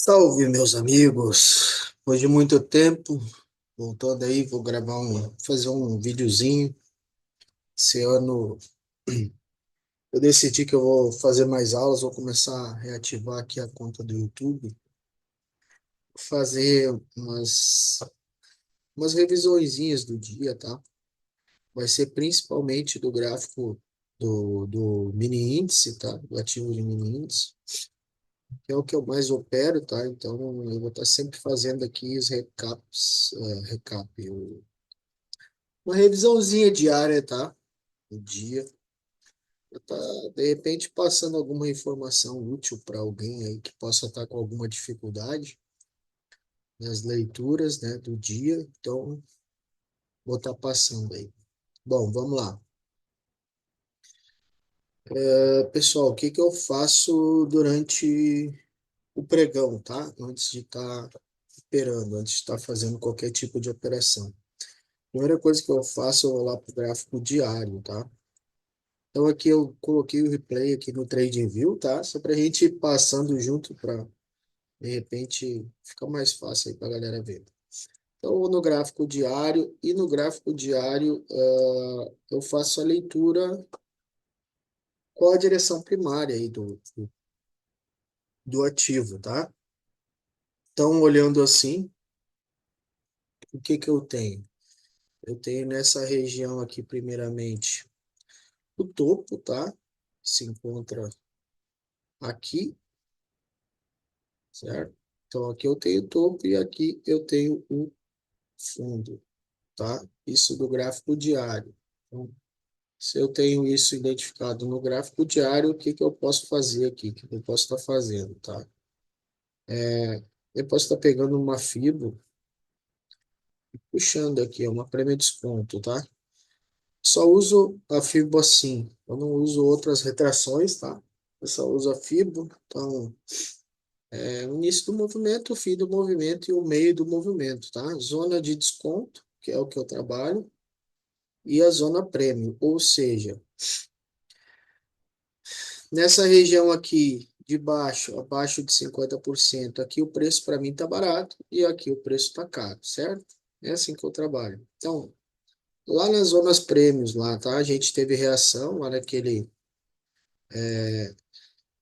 Salve, meus amigos! Depois de muito tempo, voltando aí, vou fazer um videozinho. Esse ano eu decidi que eu vou fazer mais aulas, vou começar a reativar aqui a conta do YouTube, fazer umas revisõezinhas do dia, tá? Vai ser principalmente do gráfico do mini índice, tá? Do ativo de mini índice, que é o que eu mais opero, tá? Então eu vou estar sempre fazendo aqui os recaps, uma revisãozinha diária, tá? Do dia. Pra tá, de repente, passando alguma informação útil para alguém aí que possa estar com alguma dificuldade nas leituras, né, do dia. Então, vou estar passando aí. Bom, vamos lá. Pessoal, o que que eu faço durante o pregão, tá? Antes de estar operando, antes de estar fazendo qualquer tipo de operação. Primeira coisa que eu faço, eu vou lá para o gráfico diário, tá? Então aqui eu coloquei o replay aqui no TradingView, tá? Só para a gente ir passando junto para, de repente, ficar mais fácil aí para a galera ver. Então, no gráfico diário, e no gráfico diário eu faço a leitura qual a direção primária aí do ativo, tá? Então, olhando assim, o que que eu tenho? Eu tenho nessa região aqui, primeiramente, o topo, tá? Se encontra aqui, certo? Então, aqui eu tenho o topo e aqui eu tenho o fundo, tá? Isso do gráfico diário. Então, se eu tenho isso identificado no gráfico diário, o que que eu posso fazer aqui? O que que eu posso estar fazendo, tá? Eu posso estar pegando uma fibra, puxando aqui, é uma prêmio desconto, tá? Só uso a fibra assim, eu não uso outras retrações, tá? Eu só uso a fibra, então, o início do movimento, o fim do movimento e o meio do movimento, tá? Zona de desconto, que é o que eu trabalho, e a zona prêmio, ou seja, nessa região aqui de baixo, abaixo de 50%, aqui o preço para mim tá barato e aqui o preço tá caro, certo? É assim que eu trabalho. Então, lá nas zonas prêmios lá, tá? A gente teve reação lá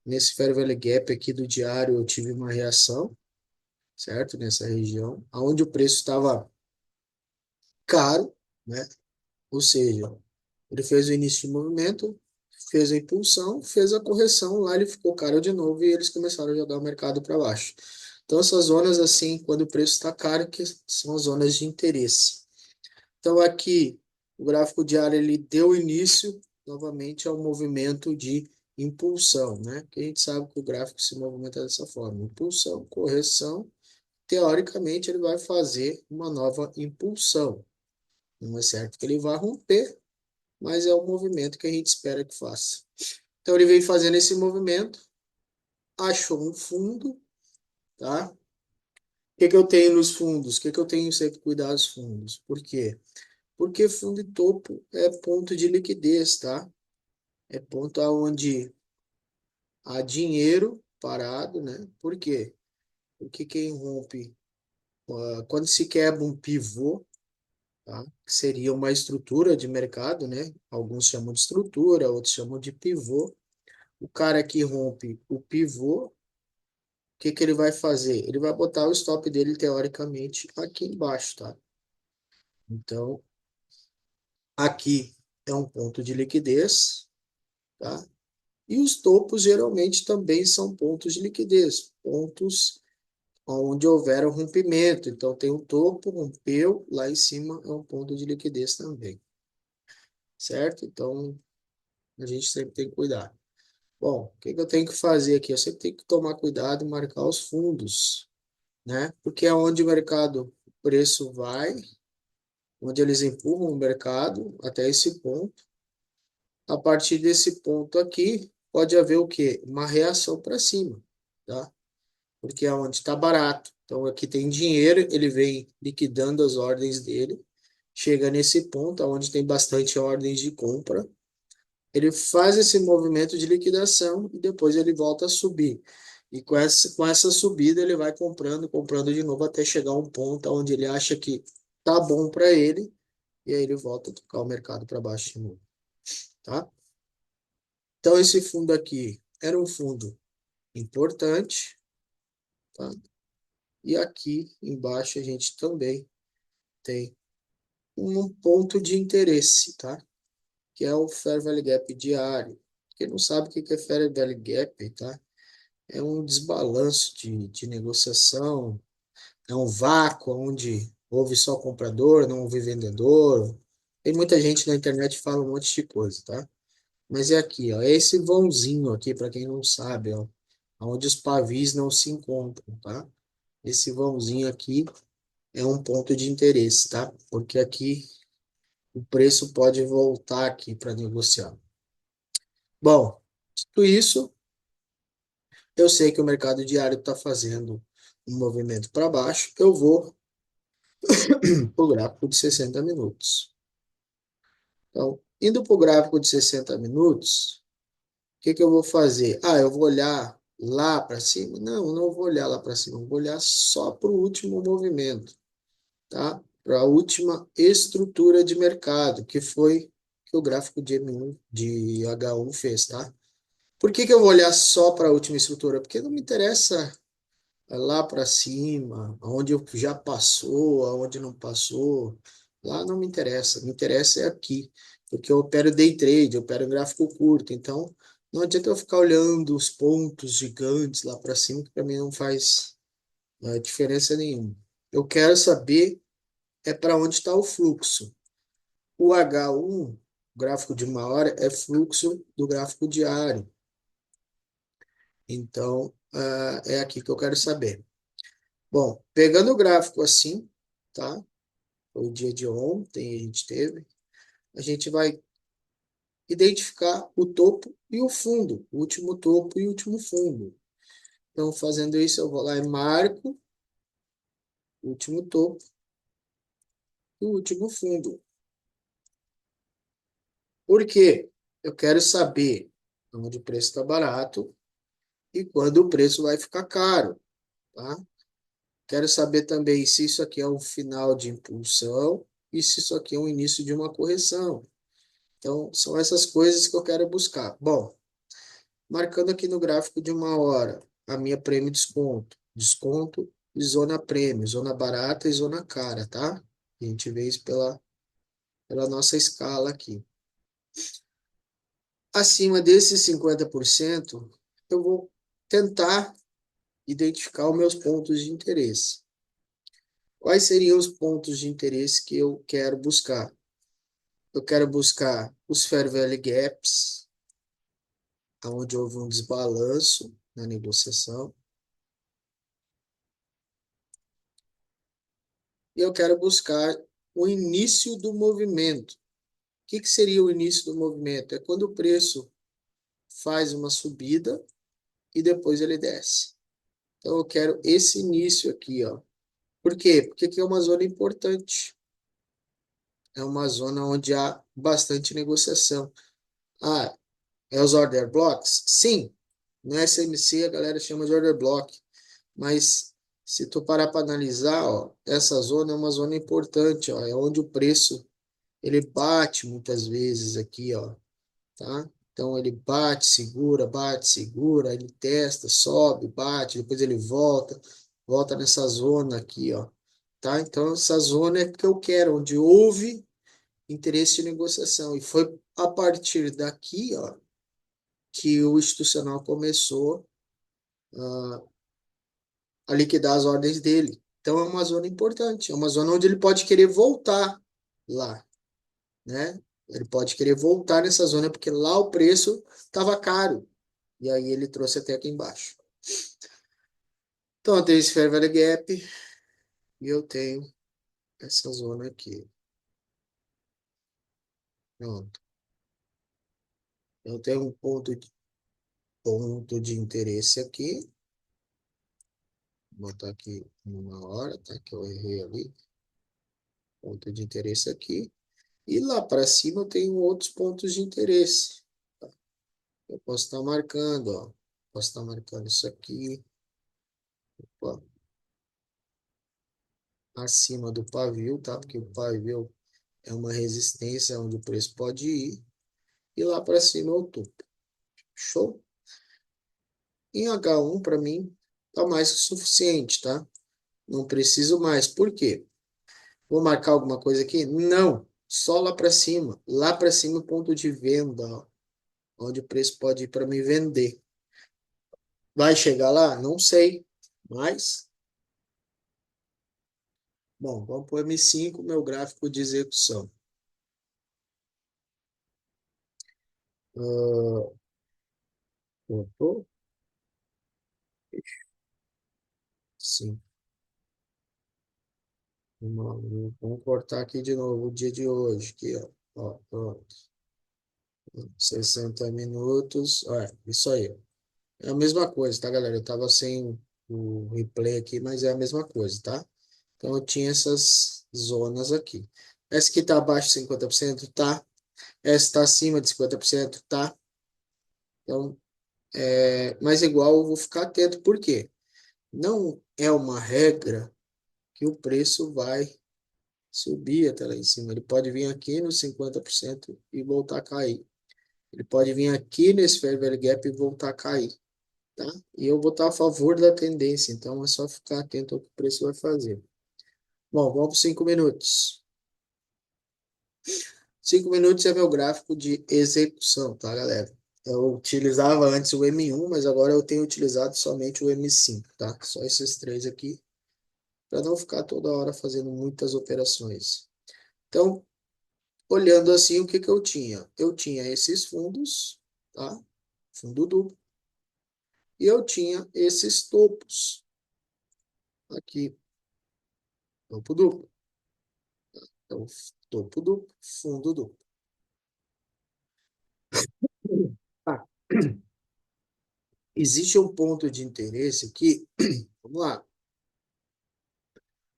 nesse Fair Value Gap aqui do diário, eu tive uma reação, certo? Nessa região, onde o preço estava caro, né? Ou seja, ele fez o início de movimento, fez a impulsão, fez a correção, lá ele ficou caro de novo e eles começaram a jogar o mercado para baixo. Então, essas zonas, assim, quando o preço está caro, que são as zonas de interesse. Então, aqui, o gráfico diário, ele deu início, novamente, ao movimento de impulsão, né? Que a gente sabe que o gráfico se movimenta dessa forma. Impulsão, correção, teoricamente, ele vai fazer uma nova impulsão. Não é certo que ele vai romper, mas é o movimento que a gente espera que faça. Então ele veio fazendo esse movimento, achou um fundo, tá? O que que eu tenho nos fundos? O que que eu tenho sempre que cuidar dos fundos? Por quê? Porque fundo e topo é ponto de liquidez, tá? É ponto aonde há dinheiro parado, né? Por quê? Porque quem rompe, quando se quebra um pivô, tá? Que seria uma estrutura de mercado, né? Alguns chamam de estrutura, outros chamam de pivô. O cara que rompe o pivô, o que que ele vai fazer? Ele vai botar o stop dele, teoricamente, aqui embaixo, tá? Então, aqui é um ponto de liquidez, tá? E os topos geralmente também são pontos de liquidez, pontos onde houver um rompimento. Então, tem um topo, rompeu, lá em cima é um ponto de liquidez também, certo? Então, a gente sempre tem que cuidar. Bom, o que que eu tenho que fazer aqui? Eu sempre tenho que tomar cuidado e marcar os fundos, né? Porque é onde o mercado, o preço vai, onde eles empurram o mercado até esse ponto. A partir desse ponto aqui, pode haver o quê? Uma reação para cima, tá? Porque é onde está barato. Então aqui tem dinheiro, ele vem liquidando as ordens dele, chega nesse ponto onde tem bastante ordens de compra, ele faz esse movimento de liquidação e depois ele volta a subir. E com essa subida ele vai comprando, comprando de novo até chegar a um ponto onde ele acha que tá bom para ele e aí ele volta a tocar o mercado para baixo de novo, tá? Então esse fundo aqui era um fundo importante, tá? E aqui embaixo a gente também tem um ponto de interesse, tá? Que é o Fair Value Gap diário. Quem não sabe o que é Fair Value Gap, tá? É um desbalanço de negociação, é um vácuo onde houve só comprador, não houve vendedor. Tem muita gente na internet que fala um monte de coisa, tá? Mas é aqui, ó, é esse vãozinho aqui, para quem não sabe, ó, onde os pavis não se encontram, tá? Esse vãozinho aqui é um ponto de interesse, tá? Porque aqui o preço pode voltar aqui para negociar. Bom, dito isso, eu sei que o mercado diário está fazendo um movimento para baixo, eu vou para o gráfico de 60 minutos. Então, indo para o gráfico de 60 minutos, o que que eu vou fazer? Ah, eu vou olhar lá para cima? Não, não vou olhar lá para cima, eu vou olhar só para o último movimento, tá? Para a última estrutura de mercado, que foi que o gráfico de M1, de H1 fez, tá? Por que que eu vou olhar só para a última estrutura? Porque não me interessa lá para cima, onde já passou, aonde não passou, lá não me interessa. Me interessa é aqui, porque eu opero day trade, eu opero em gráfico curto, então não adianta eu ficar olhando os pontos gigantes lá para cima, que para mim não faz diferença nenhuma. Eu quero saber é para onde está o fluxo. O H1, gráfico de uma hora, é fluxo do gráfico diário. Então, é aqui que eu quero saber. Bom, pegando o gráfico assim, tá? O dia de ontem a gente vai identificar o topo e o fundo, o último topo e o último fundo. Então, fazendo isso, eu vou lá e marco o último topo e o último fundo. Por quê? Eu quero saber onde o preço está barato e quando o preço vai ficar caro, tá? Quero saber também se isso aqui é um final de impulsão e se isso aqui é um início de uma correção. Então, são essas coisas que eu quero buscar. Bom, marcando aqui no gráfico de uma hora, a minha prêmio desconto. Desconto e zona prêmio, zona barata e zona cara, tá? A gente vê isso pela nossa escala aqui. Acima desses 50%, eu vou tentar identificar os meus pontos de interesse. Quais seriam os pontos de interesse que eu quero buscar? Eu quero buscar os Fair Value Gaps, onde houve um desbalanço na negociação. E eu quero buscar o início do movimento. O que seria o início do movimento? É quando o preço faz uma subida e depois ele desce. Então eu quero esse início aqui, ó. Por quê? Porque aqui é uma zona importante. É uma zona onde há bastante negociação. Ah, é os order blocks? Sim. No SMC a galera chama de order block. Mas se tu parar para analisar, ó, essa zona é uma zona importante, ó, é onde o preço ele bate muitas vezes aqui, ó, tá? Então ele bate, segura, ele testa, sobe, bate, depois ele volta nessa zona aqui, ó, tá? Então essa zona é que eu quero, onde houve interesse de negociação e foi a partir daqui, ó, que o institucional começou a liquidar as ordens dele. Então é uma zona importante, é uma zona onde ele pode querer voltar lá, né? Ele pode querer voltar nessa zona porque lá o preço estava caro. E aí ele trouxe até aqui embaixo. Então eu tenho esse Fair Value Gap e eu tenho essa zona aqui. Pronto. Eu tenho um ponto de interesse aqui. Vou botar aqui uma hora, tá? Que eu errei ali. Ponto de interesse aqui. E lá para cima eu tenho outros pontos de interesse. Eu posso estar marcando, ó. Posso estar marcando isso aqui, ó, acima do pavio, tá? Porque o pavio é uma resistência onde o preço pode ir. E lá para cima é o topo. Show? Em H1, para mim, tá mais que suficiente, tá? Não preciso mais. Por quê? Vou marcar alguma coisa aqui? Não. Só lá para cima. Lá para cima, o ponto de venda, ó, onde o preço pode ir para me vender. Vai chegar lá? Não sei. Mas, bom, vamos para o M5, meu gráfico de execução. Ah, opa, sim. Vamos cortar aqui de novo o dia de hoje. Aqui, ó. Ó, pronto. 60 minutos. Olha, isso aí. É a mesma coisa, tá, galera? Eu tava sem o replay aqui, mas é a mesma coisa, tá? Então, eu tinha essas zonas aqui. Essa aqui tá abaixo de 50%, tá? Essa está acima de 50%, tá? Então, mas igual eu vou ficar atento, por quê? Não é uma regra que o preço vai subir até lá em cima. Ele pode vir aqui nos 50% e voltar a cair. Ele pode vir aqui nesse fair value gap e voltar a cair, tá? E eu vou estar a favor da tendência, então é só ficar atento ao que o preço vai fazer. Bom, vamos para 5 minutos. 5 minutos é meu gráfico de execução, tá, galera? Eu utilizava antes o M1, mas agora eu tenho utilizado somente o M5, tá? Só esses três aqui, para não ficar toda hora fazendo muitas operações. Então, olhando assim, o que que eu tinha? Eu tinha esses fundos, tá? Fundo duplo. E eu tinha esses topos aqui, topo duplo. Então, topo duplo, fundo duplo. Ah, existe um ponto de interesse aqui. Vamos lá.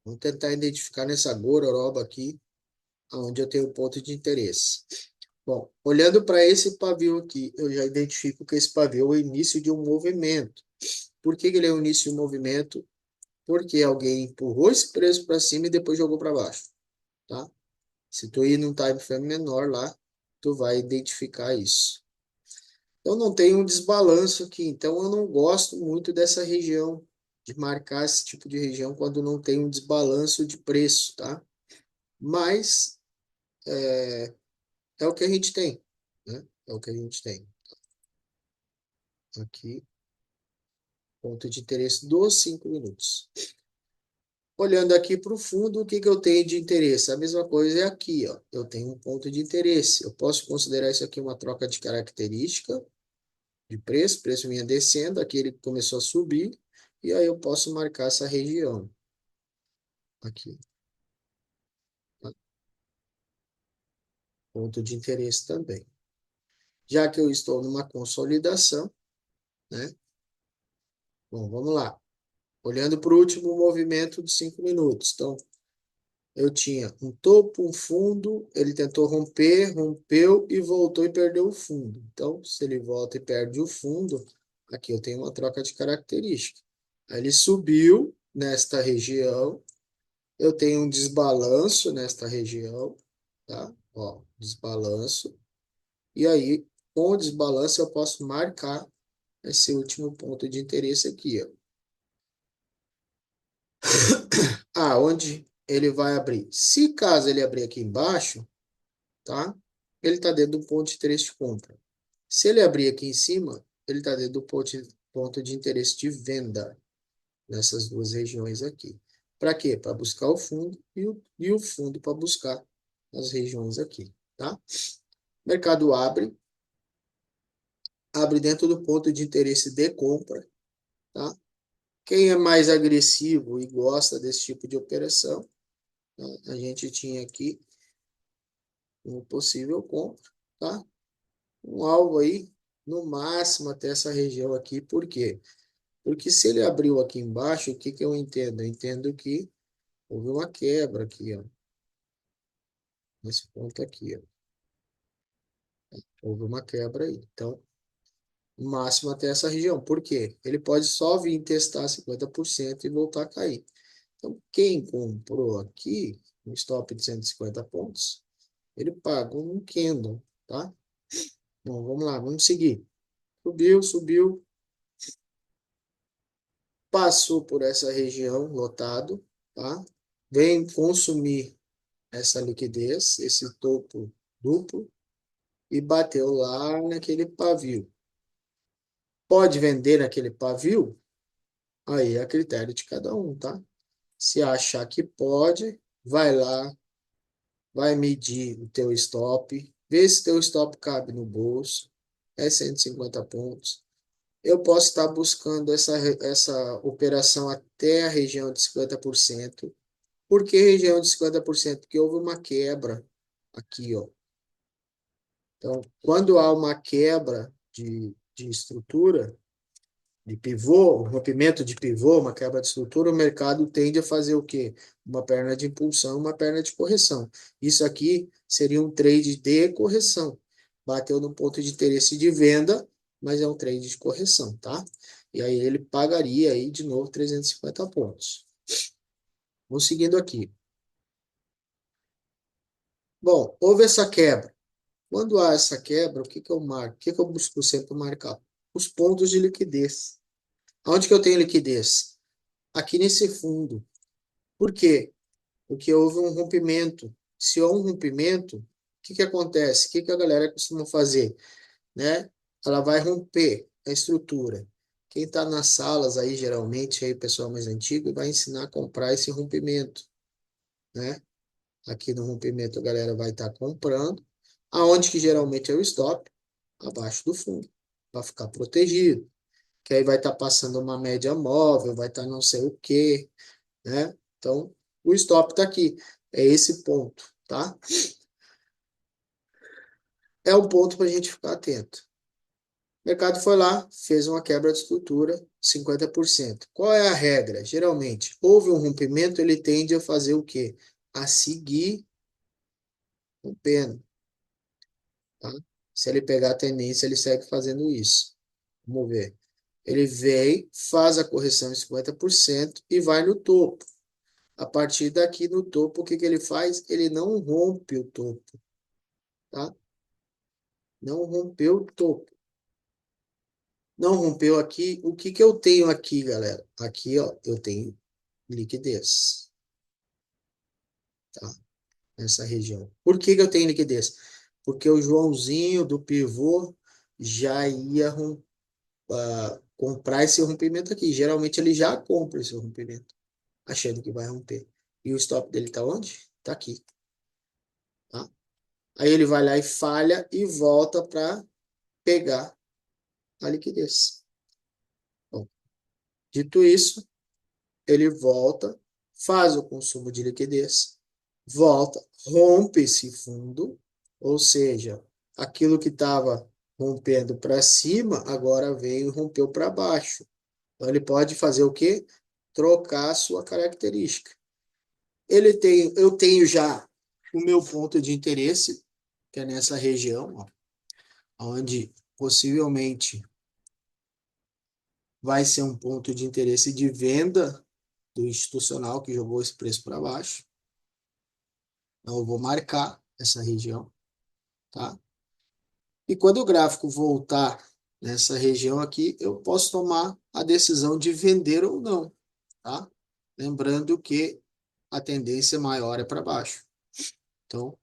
Vamos tentar identificar nessa gororoba aqui, onde eu tenho um ponto de interesse. Bom, olhando para esse pavio aqui, eu já identifico que esse pavio é o início de um movimento. Por que que ele é o início de um movimento? Porque alguém empurrou esse preço para cima e depois jogou para baixo, tá? Se tu ir num time frame menor lá, tu vai identificar isso. Eu não tenho um desbalanço aqui, então eu não gosto muito dessa região, de marcar esse tipo de região quando não tem um desbalanço de preço, tá? Mas é o que a gente tem, né? É o que a gente tem. Aqui, ponto de interesse dos 5 minutos. Olhando aqui para o fundo, o que que eu tenho de interesse? A mesma coisa é aqui, ó. Eu tenho um ponto de interesse. Eu posso considerar isso aqui uma troca de característica de preço. O preço vinha descendo, aqui ele começou a subir, e aí eu posso marcar essa região aqui, tá? Ponto de interesse também. Já que eu estou numa consolidação, né? Bom, vamos lá. Olhando para o último movimento de 5 minutos. Então, eu tinha um topo, um fundo, ele tentou romper, rompeu e voltou e perdeu o fundo. Então, se ele volta e perde o fundo, aqui eu tenho uma troca de característica. Aí ele subiu nesta região, eu tenho um desbalanço nesta região, tá? Ó, desbalanço. E aí, com o desbalanço, eu posso marcar esse último ponto de interesse aqui, ó. Onde ele vai abrir? Se caso ele abrir aqui embaixo, tá? Ele está dentro do ponto de interesse de compra. Se ele abrir aqui em cima, ele está dentro do ponto de interesse de venda nessas duas regiões aqui. Para quê? Para buscar o fundo e o fundo para buscar as regiões aqui, tá? O mercado abre dentro do ponto de interesse de compra, tá? Quem é mais agressivo e gosta desse tipo de operação, tá? A gente tinha aqui um possível compra, tá? Um alvo aí, no máximo até essa região aqui. Por quê? Porque se ele abriu aqui embaixo, o que que eu entendo? Eu entendo que houve uma quebra aqui, ó, nesse ponto aqui, ó. Houve uma quebra aí. Então, máximo até essa região. Por quê? Ele pode só vir testar 50% e voltar a cair. Então, quem comprou aqui, no stop de 150 pontos, ele pagou um candle, tá? Bom, vamos lá, vamos seguir. Subiu, subiu, passou por essa região lotado, tá? Vem consumir essa liquidez, esse topo duplo, e bateu lá naquele pavio. Pode vender naquele pavio? Aí é a critério de cada um, tá? Se achar que pode, vai lá, vai medir o teu stop, vê se teu stop cabe no bolso, é 150 pontos. Eu posso estar buscando essa operação até a região de 50%. Por que região de 50%? Porque houve uma quebra aqui, ó. Então, quando há uma quebra de estrutura, de pivô, um rompimento de pivô, uma quebra de estrutura, o mercado tende a fazer o quê? Uma perna de impulsão, uma perna de correção. Isso aqui seria um trade de correção. Bateu no ponto de interesse de venda, mas é um trade de correção, tá? E aí ele pagaria aí de novo 350 pontos. Vamos seguindo aqui. Bom, houve essa quebra. Quando há essa quebra, o que que eu marco? O que que eu busco sempre marcar? Os pontos de liquidez. Onde que eu tenho liquidez? Aqui nesse fundo. Por quê? Porque houve um rompimento. Se houve um rompimento, o que que acontece? O que que a galera costuma fazer, né? Ela vai romper a estrutura. Quem está nas salas aí, geralmente, aí o pessoal mais antigo, vai ensinar a comprar esse rompimento, né? Aqui no rompimento a galera vai estar comprando. Aonde que geralmente é o stop? Abaixo do fundo, para ficar protegido. Que aí vai estar passando uma média móvel, vai estar não sei o quê, né? Então, o stop está aqui. É esse ponto, tá? É um ponto para a gente ficar atento. O mercado foi lá, fez uma quebra de estrutura, 50%. Qual é a regra? Geralmente, houve um rompimento, ele tende a fazer o quê? A seguir rompendo, tá? Se ele pegar a tendência, ele segue fazendo isso. Vamos ver. Ele vem, faz a correção em 50% e vai no topo. A partir daqui no topo, o que que ele faz? Ele não rompe o topo, tá? Não rompeu o topo. Não rompeu aqui. O que que eu tenho aqui, galera? Aqui, ó, eu tenho liquidez, tá? Nessa região. Por que que eu tenho liquidez? Porque o Joãozinho do pivô já ia comprar esse rompimento aqui. Geralmente ele já compra esse rompimento, achando que vai romper. E o stop dele tá onde? Tá aqui, tá? Aí ele vai lá e falha e volta para pegar a liquidez. Bom, dito isso, ele volta, faz o consumo de liquidez, volta, rompe esse fundo, ou seja, aquilo que estava rompendo para cima, agora veio e rompeu para baixo. Então ele pode fazer o quê? Trocar a sua característica. Eu tenho já o meu ponto de interesse, que é nessa região, ó, onde possivelmente vai ser um ponto de interesse de venda do institucional que jogou esse preço para baixo. Então, eu vou marcar essa região, tá? E quando o gráfico voltar nessa região aqui, eu posso tomar a decisão de vender ou não, tá? Lembrando que a tendência maior é para baixo. Então,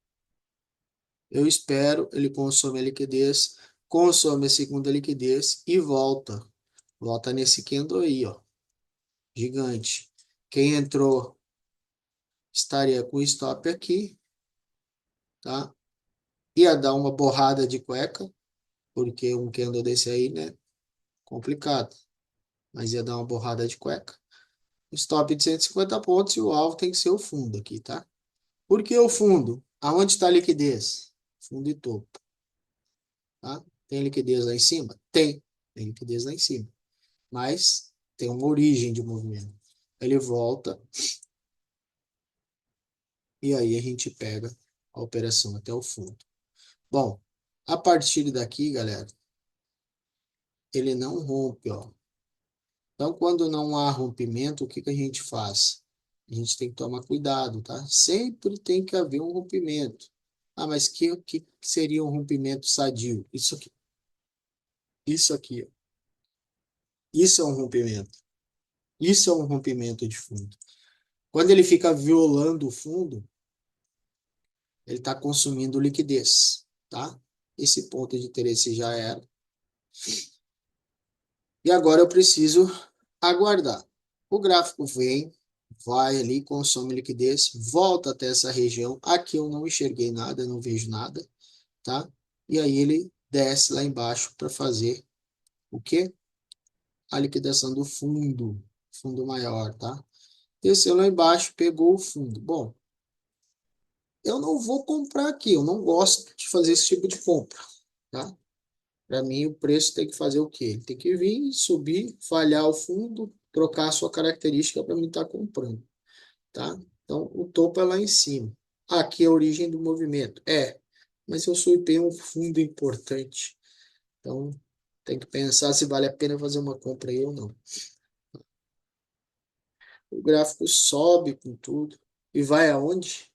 eu espero, ele consome a liquidez, consome a segunda liquidez e volta. Volta nesse candle aí, ó, gigante. Quem entrou estaria com o stop aqui, tá? Ia dar uma borrada de cueca, porque um candle desse aí, né? Complicado. Mas ia dar uma borrada de cueca. Stop de 150 pontos e o alvo tem que ser o fundo aqui, tá? Por que o fundo? Aonde está a liquidez? Fundo e topo, tá? Tem liquidez lá em cima? Tem. Tem liquidez lá em cima. Mas tem uma origem de movimento. Ele volta e aí a gente pega a operação até o fundo. Bom, a partir daqui, galera, ele não rompe, ó. Então, quando não há rompimento, o que que a gente faz? A gente tem que tomar cuidado, tá? Sempre tem que haver um rompimento. Ah, mas que seria um rompimento sadio? Isso aqui, ó. Isso é um rompimento. Isso é um rompimento de fundo. Quando ele fica violando o fundo, ele está consumindo liquidez, tá? Esse ponto de interesse já era. E agora eu preciso aguardar. O gráfico vem, vai ali, consome liquidez, volta até essa região. Aqui eu não enxerguei nada, não vejo nada, tá? E aí ele desce lá embaixo para fazer o quê? A liquidação do fundo maior, tá? Desceu lá embaixo, pegou o fundo. Bom, eu não vou comprar aqui, eu não gosto de fazer esse tipo de compra, tá? Para mim, o preço tem que fazer o quê? Ele tem que vir, subir, falhar o fundo, trocar a sua característica para mim estar comprando, tá? Então, o topo é lá em cima. Aqui é a origem do movimento. Mas eu subi um fundo importante. Então, tem que pensar se vale a pena fazer uma compra aí ou não. O gráfico sobe com tudo e vai aonde?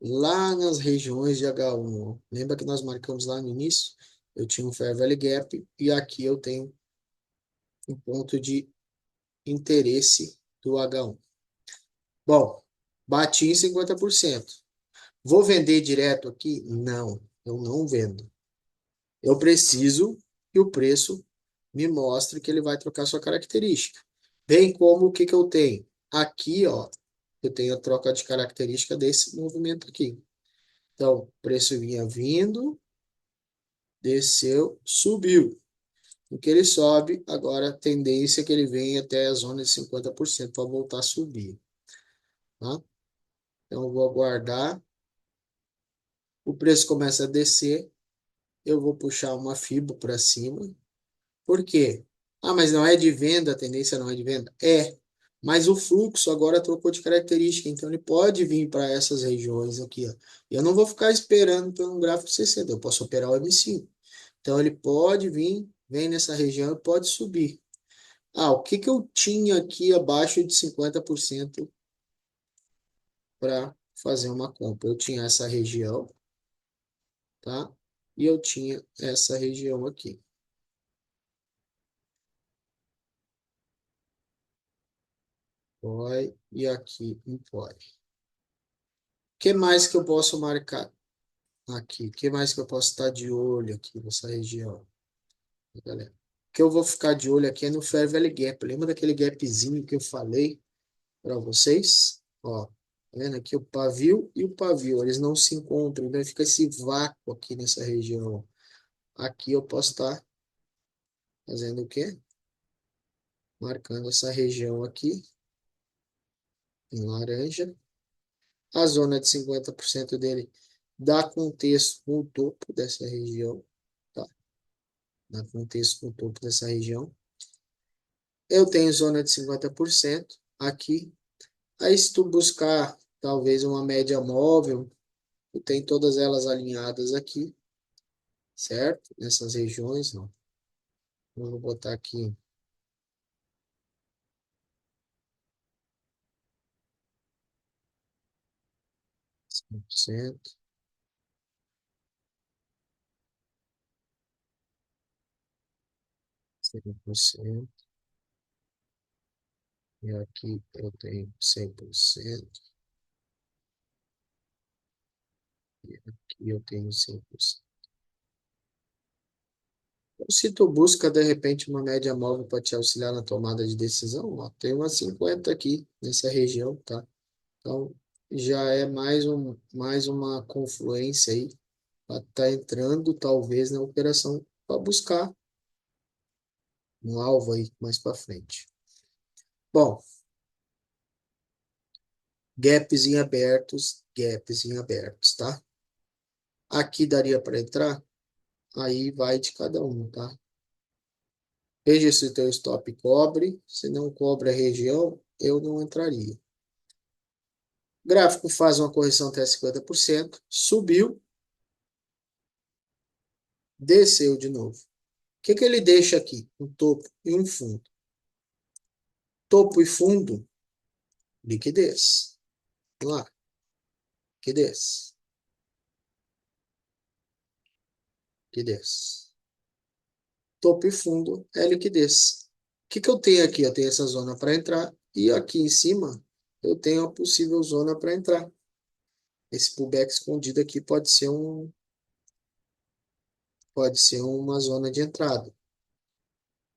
Lá nas regiões de H1. Ó. Lembra que nós marcamos lá no início? Eu tinha um Fair Value Gap e aqui eu tenho um ponto de interesse do H1. Bom, bati em 50%. Vou vender direto aqui? Não, eu não vendo. Eu preciso que o preço me mostre que ele vai trocar sua característica. Bem como o que que eu tenho? Aqui, ó, eu tenho a troca de característica desse movimento aqui. Então, o preço vinha vindo, desceu, subiu. O que ele sobe, agora a tendência é que ele venha até a zona de 50% para voltar a subir. Tá? Então, eu vou aguardar. O preço começa a descer, eu vou puxar uma fibra para cima. Por quê? Ah, mas não é de venda, a tendência não é de venda? É, mas o fluxo agora trocou de característica, então ele pode vir para essas regiões aqui, ó. Eu não vou ficar esperando pelo gráfico 60, eu posso operar o M5. Então ele pode vir, vem nessa região e pode subir. Ah, o que que eu tinha aqui abaixo de 50% para fazer uma compra? Eu tinha essa região, tá? E eu tinha essa região aqui. POI e aqui um POI. O que mais que eu posso marcar aqui? O que mais que eu posso estar de olho aqui nessa região, galera? O que eu vou ficar de olho aqui é no Fair Value Gap. Lembra daquele gapzinho que eu falei para vocês? Ó, tá vendo aqui o pavio e o pavio, eles não se encontram, então fica esse vácuo aqui nessa região. Aqui eu posso estar fazendo o quê? Marcando essa região aqui em laranja. A zona de 50% dele dá contexto com o topo dessa região, tá? Dá contexto com o topo dessa região. Eu tenho zona de 50% aqui. Aí, se tu buscar talvez uma média móvel, tu tem todas elas alinhadas aqui, certo? Nessas regiões, ó. Eu vou botar aqui 100%, 100%, e aqui eu tenho 100%, e aqui eu tenho 100%. Se tu busca, de repente, uma média móvel para te auxiliar na tomada de decisão, ó, tem uma 50 aqui nessa região, tá? Então, já é mais uma confluência aí para estar entrando, talvez, na operação para buscar um alvo aí mais para frente. Bom, gaps em abertos, tá? Aqui daria para entrar? Aí vai de cada um, tá? Veja se o teu stop cobre. Se não cobre a região, eu não entraria. O gráfico faz uma correção até 50%, subiu, desceu de novo. que ele deixa aqui? Um topo e um fundo. Topo e fundo, liquidez. Vamos lá, liquidez, liquidez. Topo e fundo é liquidez. O que eu tenho aqui? Eu tenho essa zona para entrar e aqui em cima eu tenho a possível zona para entrar. Esse pullback escondido aqui pode ser uma zona de entrada.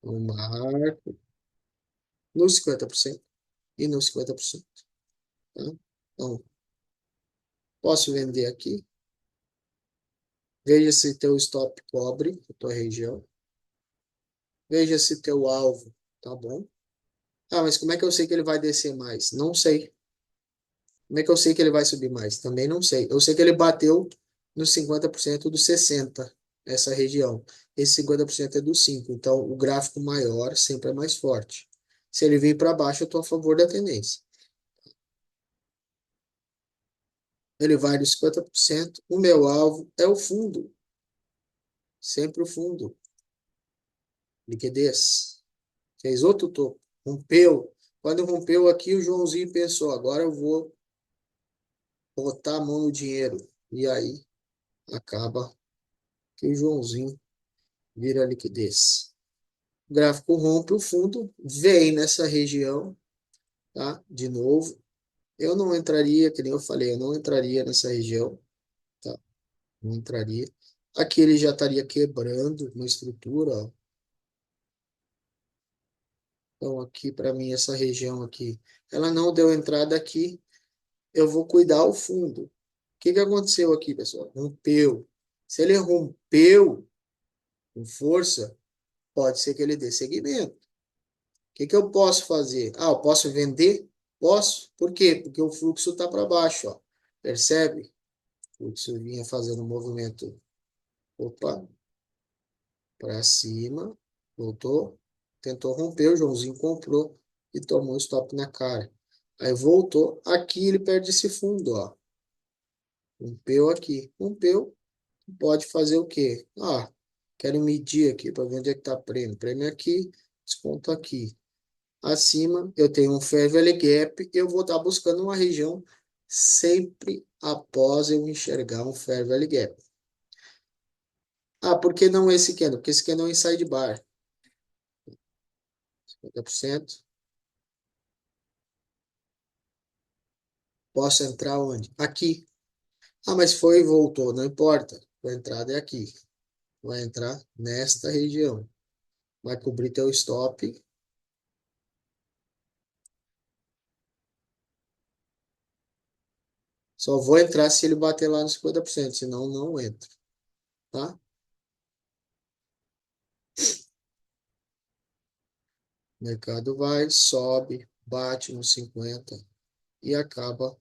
Um marco nos 50% e nos 50%. Tá? Então, posso vender aqui. Veja se teu stop cobre a tua região. Veja se teu alvo tá bom. Ah, mas como é que eu sei que ele vai descer mais? Não sei. Como é que eu sei que ele vai subir mais? Também não sei. Eu sei que ele bateu nos 50% dos 60, essa região. Esse 50% é do 5. Então, o gráfico maior sempre é mais forte. Se ele vir para baixo, eu estou a favor da tendência. Ele vai dos 50%. O meu alvo é o fundo. Sempre o fundo. Liquidez. Fez outro topo. Rompeu. Quando rompeu aqui, o Joãozinho pensou, agora eu vou botar a mão no dinheiro. E aí, acaba que o Joãozinho vira liquidez. O gráfico rompe o fundo, vem nessa região, tá? De novo. Eu não entraria, que nem eu falei, eu não entraria nessa região, tá? Não entraria. Aqui ele já estaria quebrando uma estrutura, ó. Então, aqui, para mim, essa região aqui, ela não deu entrada aqui, eu vou cuidar o fundo. O que aconteceu aqui, pessoal? Rompeu. Se ele rompeu com força, pode ser que ele dê seguimento. O que eu posso fazer? Ah, eu posso vender? Posso. Por quê? Porque o fluxo está para baixo, ó. Percebe? O fluxo vinha fazendo um movimento, opa, para cima, voltou, tentou romper, o Joãozinho comprou e tomou um stop na cara. Aí voltou, aqui ele perde esse fundo, ó. Rompeu aqui, rompeu, pode fazer o quê? Ah, quero medir aqui para ver onde é que está prêmio. Prêmio aqui, desconto aqui. Acima, eu tenho um Fair Value Gap, eu vou estar buscando uma região sempre após eu enxergar um Fair Value Gap. Ah, por que não esse candle? Porque esse candle é um inside bar. 50%. Posso entrar onde? Aqui. Ah, mas foi e voltou. Não importa. A entrada é aqui. Vai entrar nesta região. Vai cobrir teu stop. Só vou entrar se ele bater lá nos 50%, senão não entro, tá? O mercado vai, sobe, bate nos 50 e acaba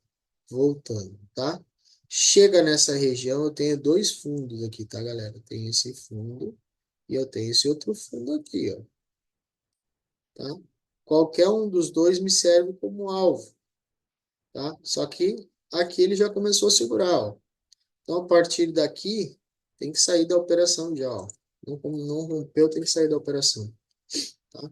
voltando, tá? Chega nessa região, eu tenho dois fundos aqui, tá, galera? Eu tenho esse fundo e eu tenho esse outro fundo aqui, ó, tá? Qualquer um dos dois me serve como alvo, tá? Só que aqui ele já começou a segurar, ó. Então, a partir daqui, tem que sair da operação já, ó. Não rompeu, tem que sair da operação, tá?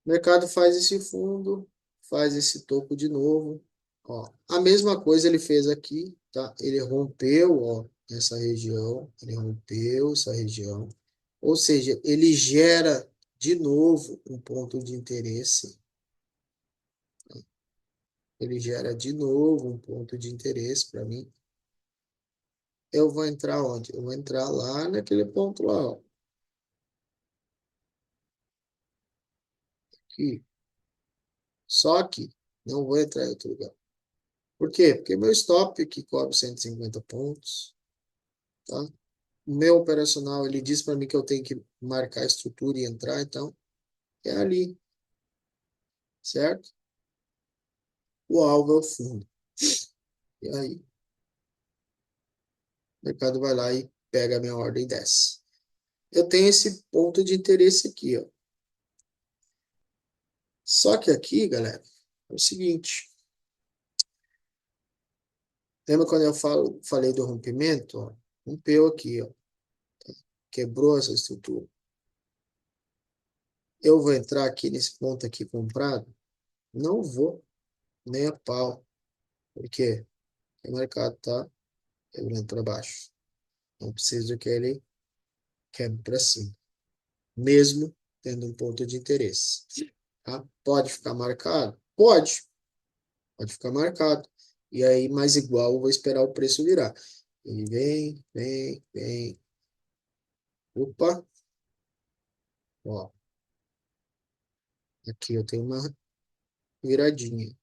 O mercado faz esse fundo, faz esse topo de novo, ó. A mesma coisa ele fez aqui, tá? Ele rompeu, ó, essa região, ele rompeu essa região. Ou seja, ele gera de novo um ponto de interesse. Ele gera de novo um ponto de interesse para mim. Eu vou entrar onde? Eu vou entrar lá naquele ponto lá, ó. Aqui. Só que não vou entrar em outro lugar. Por quê? Porque meu stop aqui cobre 150 pontos, tá? O meu operacional, ele diz para mim que eu tenho que marcar a estrutura e entrar, então é ali, certo? O alvo é o fundo. E aí, o mercado vai lá e pega a minha ordem e desce. Eu tenho esse ponto de interesse aqui, ó. Só que aqui, galera, é o seguinte. Lembra quando eu falei do rompimento? Ó? Rompeu aqui, ó. quebrou essa estrutura. Eu vou entrar aqui nesse ponto aqui comprado? Não vou, nem a pau. Por quê? Porque o mercado está quebrando para baixo. Não preciso que ele quebre para cima, mesmo tendo um ponto de interesse. Tá? Pode ficar marcado? Pode ficar marcado. E aí, mais igual, eu vou esperar o preço virar. Ele vem, vem, vem. Opa, ó, aqui eu tenho uma viradinha.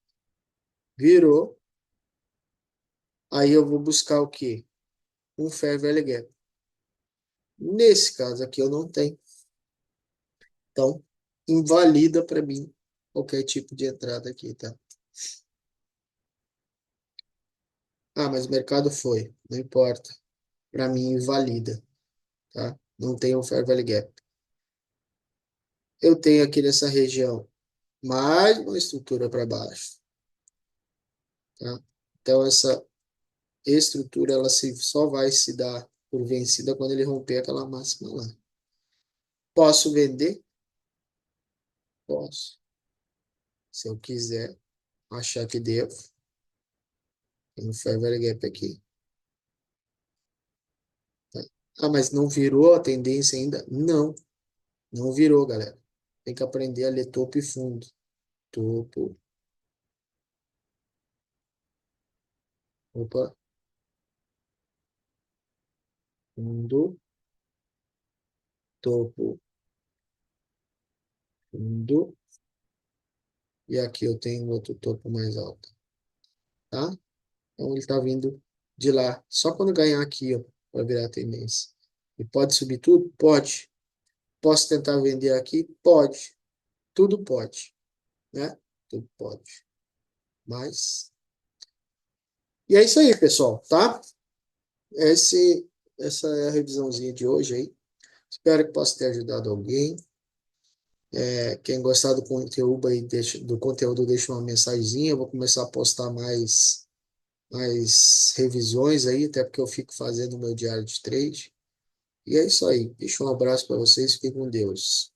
Virou, aí eu vou buscar o quê? Um Fair Value Gap. Nesse caso aqui eu não tenho. Então, invalida para mim qualquer tipo de entrada aqui, tá? Ah, mas o mercado foi. Não importa. Para mim, invalida, tá? Não tem um Fair Value Gap. Eu tenho aqui nessa região mais uma estrutura para baixo, tá? Então, essa estrutura, ela só vai se dar por vencida quando ele romper aquela máxima lá. Posso vender? Posso. Se eu quiser, achar que devo, tem um Fair Value Gap aqui. Tá? Ah, mas não virou a tendência ainda? Não, não virou, galera. Tem que aprender a ler topo e fundo. Topo, opa, fundo, topo, fundo. E aqui eu tenho outro topo mais alto, tá? Então ele está vindo de lá. Só quando ganhar aqui, ó, vai virar a tendência. E pode subir tudo? Pode. Posso tentar vender aqui? Pode. Tudo pode, né? Tudo pode. Mas. E é isso aí, pessoal, tá? Essa é a revisãozinha de hoje aí. Espero que possa ter ajudado alguém. Quem gostar do conteúdo aí, deixa uma mensagenzinha. Eu vou começar a postar mais revisões aí, até porque eu fico fazendo o meu diário de trade. E é isso aí. Deixa um abraço para vocês. Fiquem com Deus.